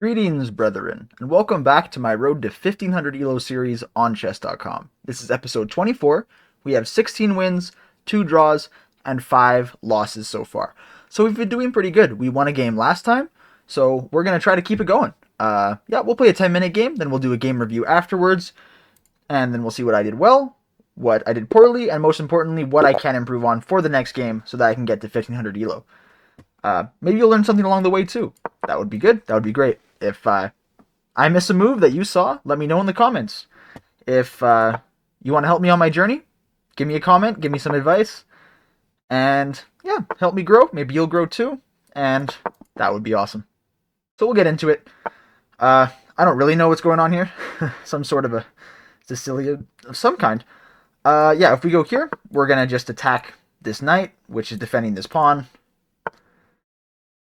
Greetings, brethren, and welcome back to my Road to 1500 ELO series on chess.com. This is episode 24. We have 16 wins, 2 draws, and 5 losses so far. So we've been doing pretty good. We won a game last time, so we're going to try to keep it going. Yeah, we'll play a 10-minute game, then we'll do a game review afterwards, and then we'll see what I did well, what I did poorly, and most importantly, what I can improve on for the next game so that I can get to 1500 ELO. Maybe you'll learn something along the way too. That would be good. That would be great. If I miss a move that you saw, let me know in the comments. If you want to help me on my journey, give me a comment, give me some advice, and yeah, help me grow. Maybe you'll grow too, and that would be awesome. So we'll get into it. I don't really know what's going on here. Some sort of a Sicilia of some kind. Yeah, if we go here, we're going to just attack this knight, which is defending this pawn.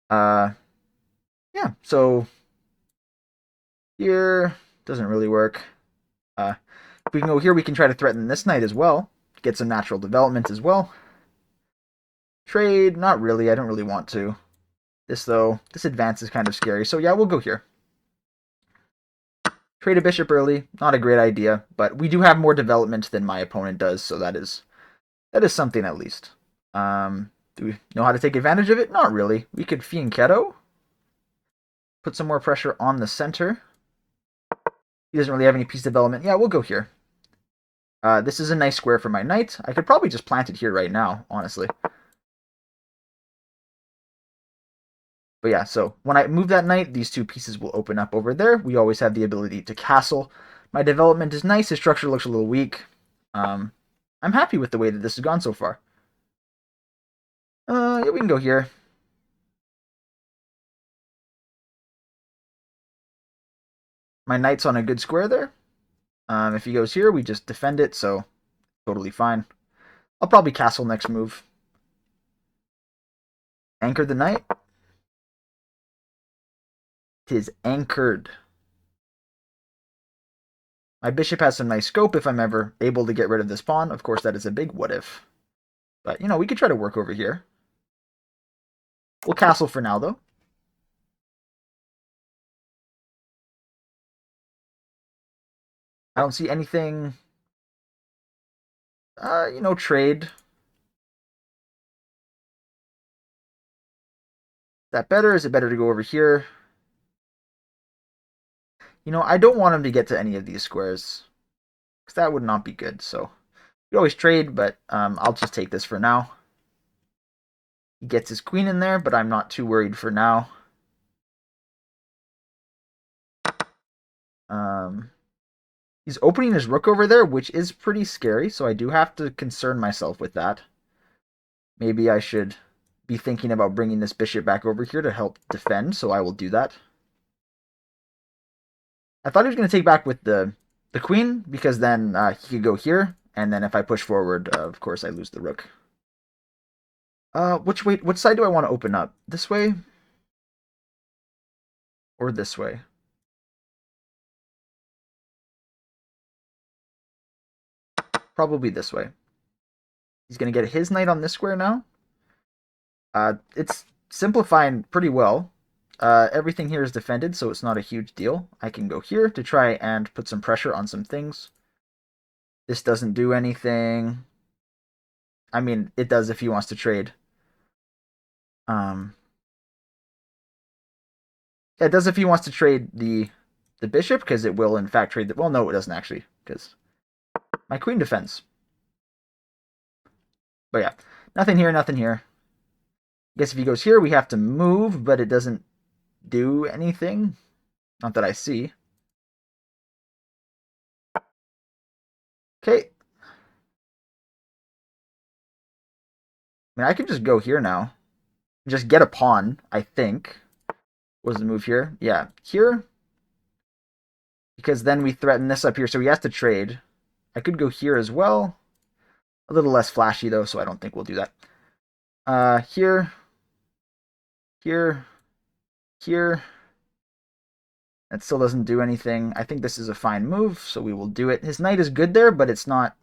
Uh, yeah, so here doesn't really work. If we can go here, we can try to threaten this knight as well. Get some natural development as well. Trade, not really. I don't really want to. This, though, this advance is kind of scary. So, yeah, we'll go here. Trade a bishop early, not a great idea. But we do have more development than my opponent does, so that is something at least. Do we know how to take advantage of it? Not really. We could fianchetto. Put some more pressure on the center. He doesn't really have any piece development. Yeah, we'll go here. This is a nice square for my knight. I could probably just plant it here right now, honestly. But yeah, so when I move that knight, these two pieces will open up over there. We always have the ability to castle. My development is nice. His structure looks a little weak. I'm happy with the way that this has gone so far. Yeah, we can go here. My knight's on a good square there. If he goes here, we just defend it, so totally fine. I'll probably castle next move. Anchor the knight. Tis anchored. My bishop has some nice scope if I'm ever able to get rid of this pawn. Of course, that is a big what if. But, you know, we could try to work over here. We'll castle for now, though. I don't see anything, trade. Is that better? Is it better to go over here? I don't want him to get to any of these squares, because that would not be good. So we always trade, but I'll just take this for now. He gets his queen in there, but I'm not too worried for now. Um, he's opening his rook over there, which is pretty scary, so I do have to concern myself with that. Maybe I should be thinking about bringing this bishop back over here to help defend, so I will do that. I thought he was going to take back with the queen, because then he could go here, and then if I push forward, of course I lose the rook. Which side do I want to open up? This way? Or this way? Probably this way. He's going to get his knight on this square now. It's simplifying pretty well. Everything here is defended, so it's not a huge deal. I can go here to try and put some pressure on some things. This doesn't do anything. I mean, it does if he wants to trade. It does if he wants to trade the bishop, because it will in fact trade the... Well, no, it doesn't actually, because my queen defends. But yeah, nothing here, nothing here. I guess if he goes here, we have to move, but it doesn't do anything. Not that I see. Okay. I mean, I can just go here now. Just get a pawn, I think. Was the move here? Yeah, here. Because then we threaten this up here, so he has to trade. I could go here as well. A little less flashy, though, so I don't think we'll do that. Here. Here. Here. That still doesn't do anything. I think this is a fine move, so we will do it. His knight is good there, but it's not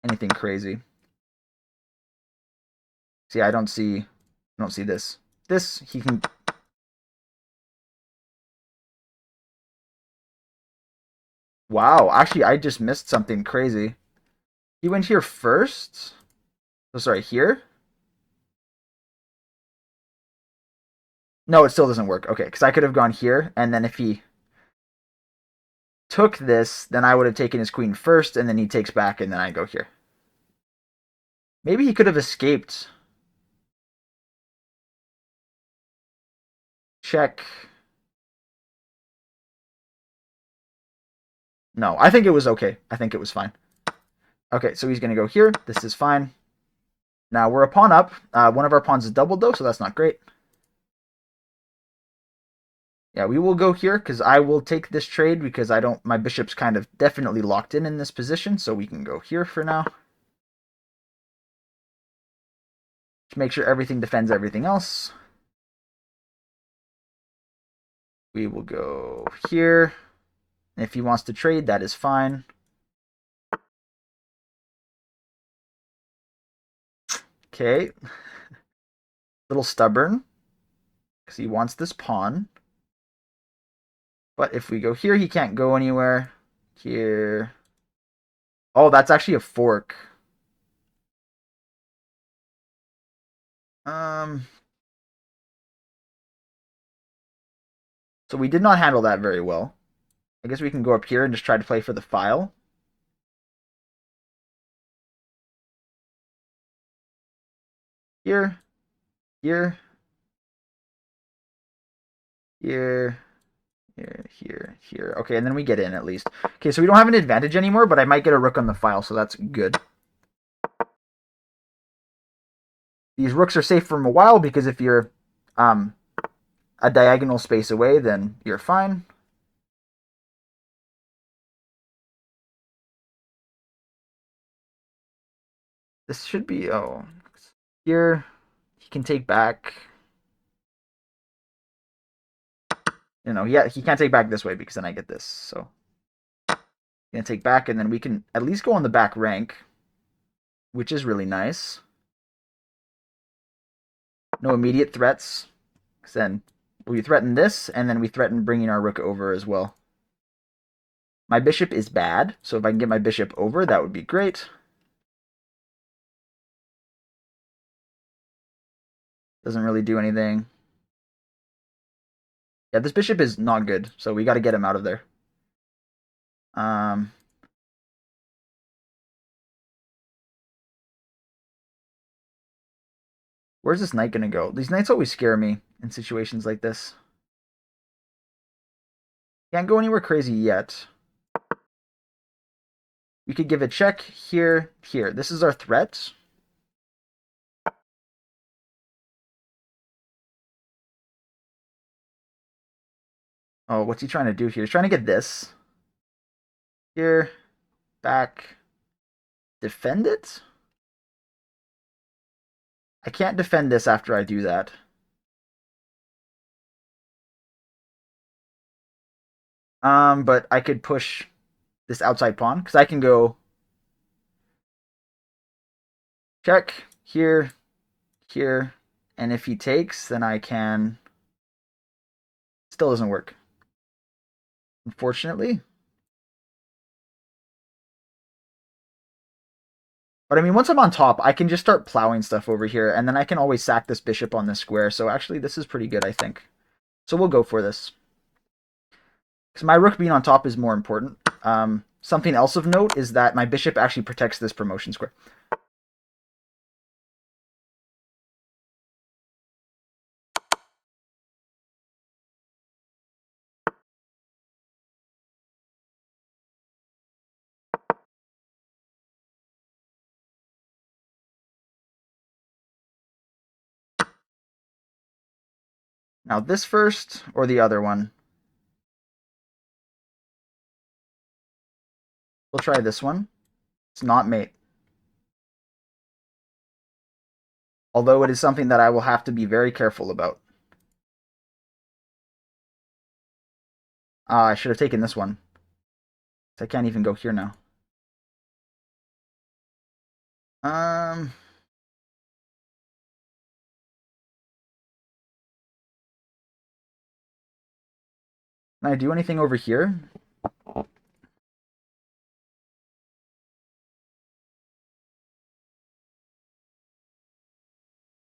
anything crazy. See, I don't see this. This, he can... Wow, actually, I just missed something crazy. He went here first? Oh, sorry, here? No, it still doesn't work. Okay, because I could have gone here, and then if he took this, then I would have taken his queen first, and then he takes back, and then I go here. Maybe he could have escaped. Check. No, I think it was okay. I think it was fine. Okay, so he's going to go here. This is fine. Now we're a pawn up. One of our pawns is doubled, though, so that's not great. Yeah, we will go here because I will take this trade because I don't. My bishop's kind of definitely locked in this position, so we can go here for now. To make sure everything defends everything else. We will go here. If he wants to trade, that is fine. Okay. A little stubborn because he wants this pawn. But if we go here, he can't go anywhere. Here. Oh, that's actually a fork. Um, so we did not handle that very well. I guess we can go up here and just try to play for the file. Here, here, here, here. Okay, and then we get in at least. Okay, so we don't have an advantage anymore, but I might get a rook on the file, so that's good. These rooks are safe from a while because if you're a diagonal space away, then you're fine. This should be, oh, here. He can take back. Yeah, he can't take back this way because then I get this. So gonna take back, and then we can at least go on the back rank, which is really nice. No immediate threats. Because then we threaten this, and then we threaten bringing our rook over as well. My bishop is bad, so if I can get my bishop over, that would be great. Doesn't really do anything. Yeah, this bishop is not good, so we got to get him out of there. Um, where's this knight gonna go? These knights always scare me in situations like this. Can't go anywhere crazy yet. We could give a check here, here. This is our threat. Oh, what's he trying to do here? He's trying to get this. Here, back, defend it? I can't defend this after I do that. But I could push this outside pawn, because I can go check, here, here, and if he takes, then I can... Still doesn't work, unfortunately. But I mean, once I'm on top, I can just start plowing stuff over here, and then I can always sack this bishop on this square. So actually, this is pretty good, I think. So we'll go for this. Because my rook being on top is more important. Something else of note is that my bishop actually protects this promotion square. Now this first, or the other one? We'll try this one. It's not mate. Although it is something that I will have to be very careful about. I should have taken this one. I can't even go here now. Um, can I do anything over here?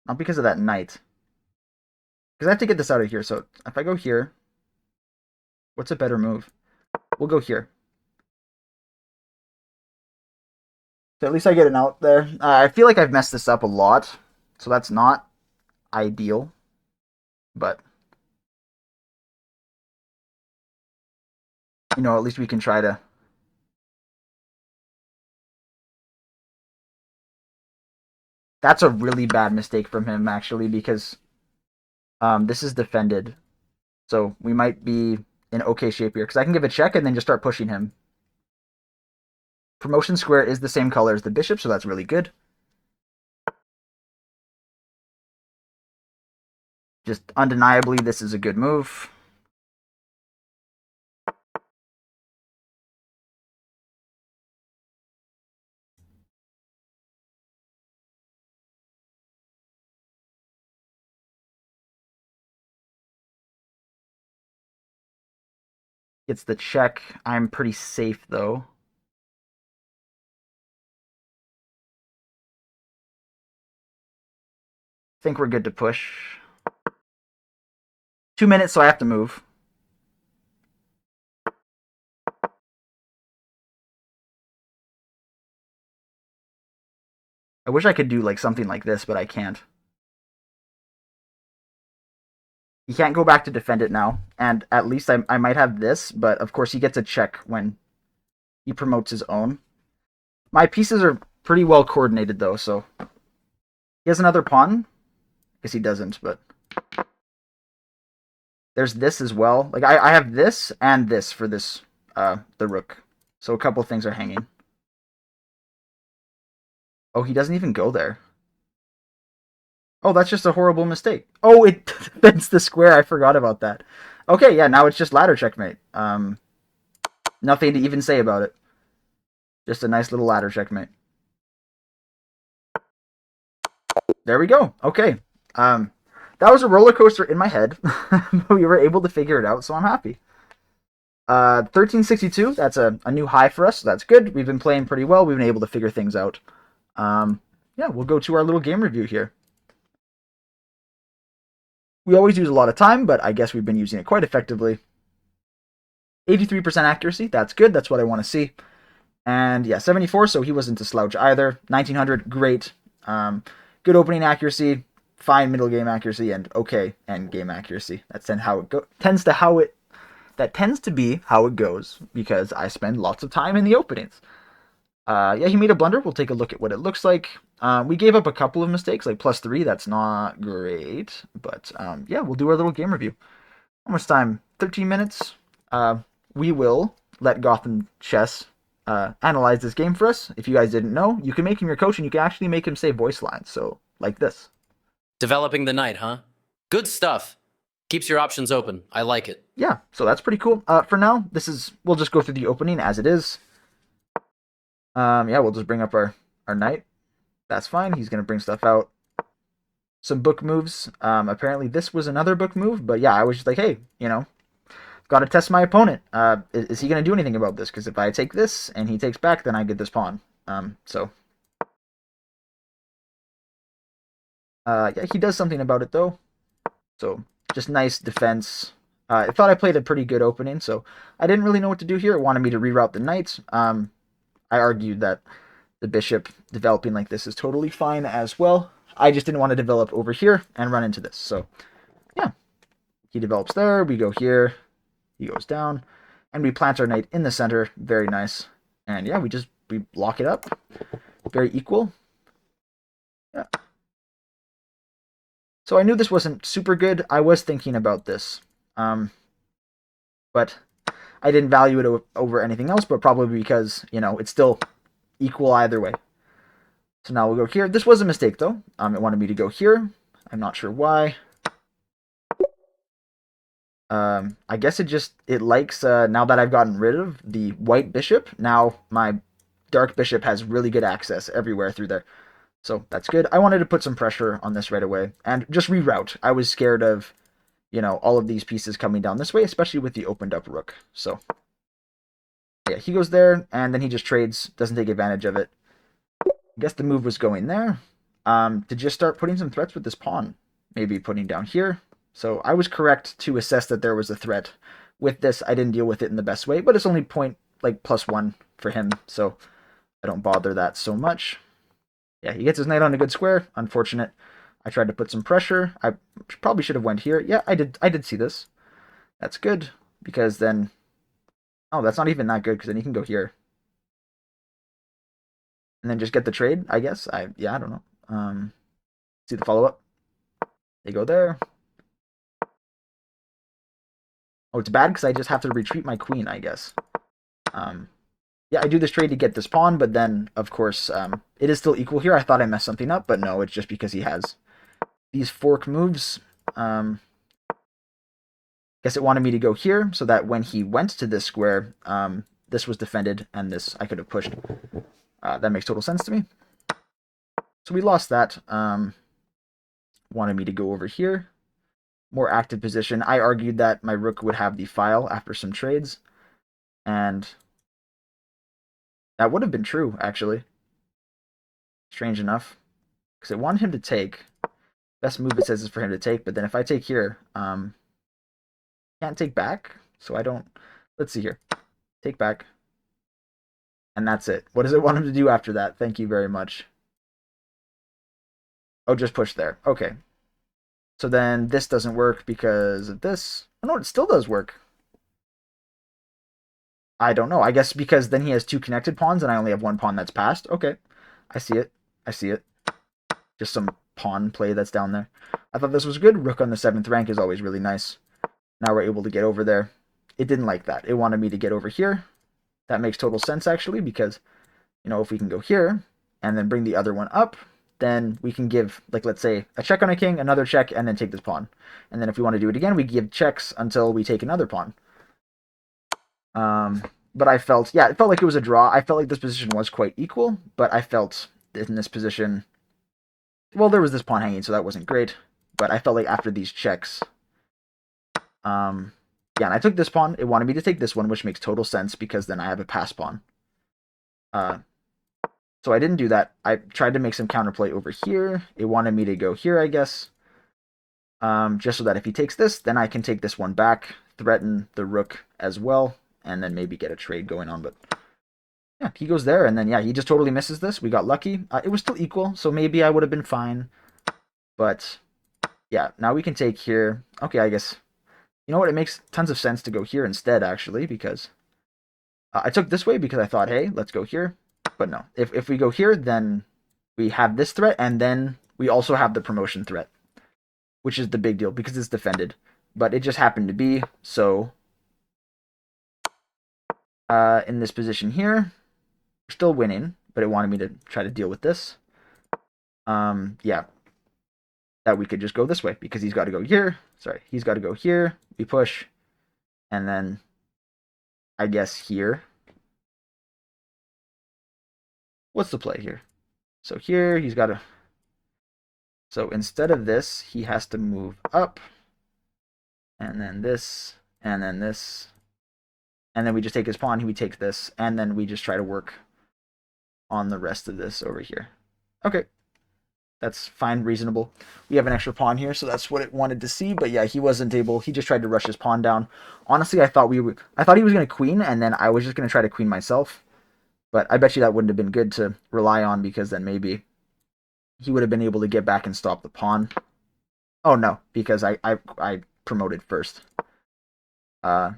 Not because of that knight. Because I have to get this out of here. So if I go here, what's a better move? We'll go here. So at least I get an out there. I feel like I've messed this up a lot. So that's not ideal. But, you know, at least we can try to... That's a really bad mistake from him, actually, because this is defended. So we might be in okay shape here. Because I can give a check and then just start pushing him. Promotion square is the same color as the bishop, so that's really good. Just undeniably, this is a good move. Gets the check. I'm pretty safe, though. Think we're good to push. 2 minutes, so I have to move. I wish I could do like something like this, but I can't. He can't go back to defend it now, and at least I might have this, but of course he gets a check when he promotes his own. My pieces are pretty well coordinated, though, so... He has another pawn? I guess he doesn't, but... There's this as well. Like, I have this and this for this, the rook. So a couple things are hanging. Oh, he doesn't even go there. Oh, that's just a horrible mistake. Oh, it defends the square. I forgot about that. Okay, yeah, now it's just ladder checkmate. Nothing to even say about it. Just a nice little ladder checkmate. There we go. Okay. That was a roller coaster in my head, but we were able to figure it out, so I'm happy. 1362, that's a new high for us, so that's good. We've been playing pretty well. We've been able to figure things out. Yeah, we'll go to our little game review here. We always use a lot of time, but I guess we've been using it quite effectively. 83% accuracy, that's good. That's what I want to see. And yeah, 74, so he wasn't a slouch either. 1900, great. Good opening accuracy, fine middle game accuracy, and okay end game accuracy. That's how it tends to be how it goes because I spend lots of time in the openings. Yeah, he made a blunder. We'll take a look at what it looks like. We gave up a couple of mistakes, like +3. That's not great, but yeah, we'll do our little game review. How much time? 13 minutes. We will let Gotham Chess analyze this game for us. If you guys didn't know, you can make him your coach, and you can actually make him say voice lines. So, like this. Developing the knight, huh? Good stuff. Keeps your options open. I like it. Yeah, so that's pretty cool. For now, we'll just go through the opening as it is. Yeah, we'll just bring up our knight. That's fine. He's going to bring stuff out. Some book moves. Apparently this was another book move, but yeah, I was just like, hey, you know, got to test my opponent. Is he going to do anything about this? Because if I take this and he takes back, then I get this pawn. Yeah, he does something about it, though. So, just nice defense. I thought I played a pretty good opening, so I didn't really know what to do here. It wanted me to reroute the knight. I argued that the bishop developing like this is totally fine as well. I just didn't want to develop over here and run into this. So, yeah. He develops there. We go here. He goes down. And we plant our knight in the center. Very nice. And yeah, we lock it up. Very equal. Yeah. So I knew this wasn't super good. I was thinking about this. But I didn't value it over anything else, but probably because, you know, it's still equal either way. So now we'll go here. This was a mistake, though. It wanted me to go here. I'm not sure why. I guess it likes, now that I've gotten rid of the white bishop, now my dark bishop has really good access everywhere through there. So that's good. I wanted to put some pressure on this right away and just reroute. I was scared of, you know, all of these pieces coming down this way, especially with the opened up rook. So yeah, he goes there and then he just trades, doesn't take advantage of it. I guess the move was going there. to just start putting some threats with this pawn. Maybe putting down here. So I was correct to assess that there was a threat. With this, I didn't deal with it in the best way, but it's only +1 for him, so I don't bother that so much. Yeah, he gets his knight on a good square. Unfortunate. I tried to put some pressure. I probably should have went here. Yeah, I did see this. That's good, because then... Oh, that's not even that good, because then he can go here. And then just get the trade, I guess. Yeah, I don't know. See the follow-up? They go there. Oh, it's bad because I just have to retreat my queen, I guess. Yeah, I do this trade to get this pawn, but then, of course, it is still equal here. I thought I messed something up, but no, it's just because he has these fork moves. Guess it wanted me to go here, so that when he went to this square, this was defended, and this I could have pushed. That makes total sense to me. So we lost that. Wanted me to go over here. More active position. I argued that my rook would have the file after some trades, and that would have been true, actually. Strange enough, because it wanted him to take. Best move, it says, is for him to take, but then if I take here, can't take back, so I don't... Let's see here. Take back. And that's it. What does it want him to do after that? Thank you very much. Oh, just push there. Okay. So then this doesn't work because of this. Oh, no, it still does work. I don't know. I guess because then he has two connected pawns and I only have one pawn that's passed. Okay. I see it. I see it. Just some pawn play that's down there. I thought this was good. Rook on the 7th rank is always really nice. Now we're able to get over there. It didn't like that. It wanted me to get over here. That makes total sense, actually, because, you know, if we can go here and then bring the other one up, then we can give, like, let's say, a check on a king, another check, and then take this pawn. And then if we want to do it again, we give checks until we take another pawn. But I felt, yeah, it felt like it was a draw. I felt like this position was quite equal, but I felt in this position, well, there was this pawn hanging, so that wasn't great. But I felt like after these checks, yeah, and I took this pawn. It wanted me to take this one, which makes total sense because then I have a pass pawn. So I didn't do that. I tried to make some counterplay over here. It wanted me to go here, I guess. Just so that if he takes this, then I can take this one back, threaten the rook as well, and then maybe get a trade going on. But yeah, he goes there, and then yeah, he just totally misses this. We got lucky. It was still equal, so maybe I would have been fine. But yeah, now we can take here. Okay, I guess, you know what? It makes tons of sense to go here instead, actually, because I took this way because I thought, hey, let's go here. But no, if we go here, then we have this threat, and then we also have the promotion threat, which is the big deal because it's defended. But it just happened to be, so in this position here, we're still winning, but it wanted me to try to deal with this. Yeah, that we could just go this way because he's got to go here. Sorry, he's got to go here. We push, and then I guess here. What's the play here? So here he's got to... So instead of this, he has to move up, and then this, and then this, and then we just take his pawn, we take this, and then we just try to work on the rest of this over here. Okay, that's fine, reasonable. We have an extra pawn here, so that's what it wanted to see, but yeah, he wasn't able, he just tried to rush his pawn down. Honestly, I thought he was going to queen, and then I was just going to try to queen myself, but I bet you that wouldn't have been good to rely on, because then maybe he would have been able to get back and stop the pawn. Oh no, because I promoted first. Yeah,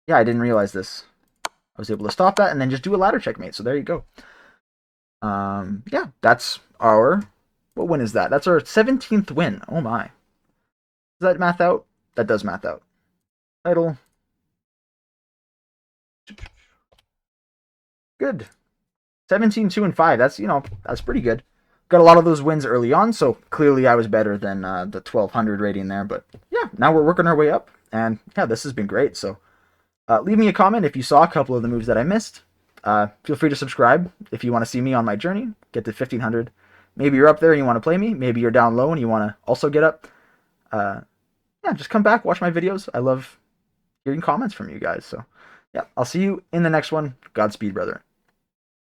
I didn't realize this. I was able to stop that and then just do a ladder checkmate. So there you go. Yeah, that's our... What win is that? That's our 17th win. Oh my. Does that math out? That does math out. Title. Good. 17, 2, and 5. That's, you know, that's pretty good. Got a lot of those wins early on, so clearly I was better than the 1200 rating there. But yeah, now we're working our way up. And yeah, this has been great. So leave me a comment if you saw a couple of the moves that I missed. Feel free to subscribe if you want to see me on my journey, get to 1500. Maybe you're up there and you want to play me. Maybe you're down low and you want to also get up. Yeah, just come back, watch my videos. I love hearing comments from you guys. So yeah, I'll see you in the next one. Godspeed, brother.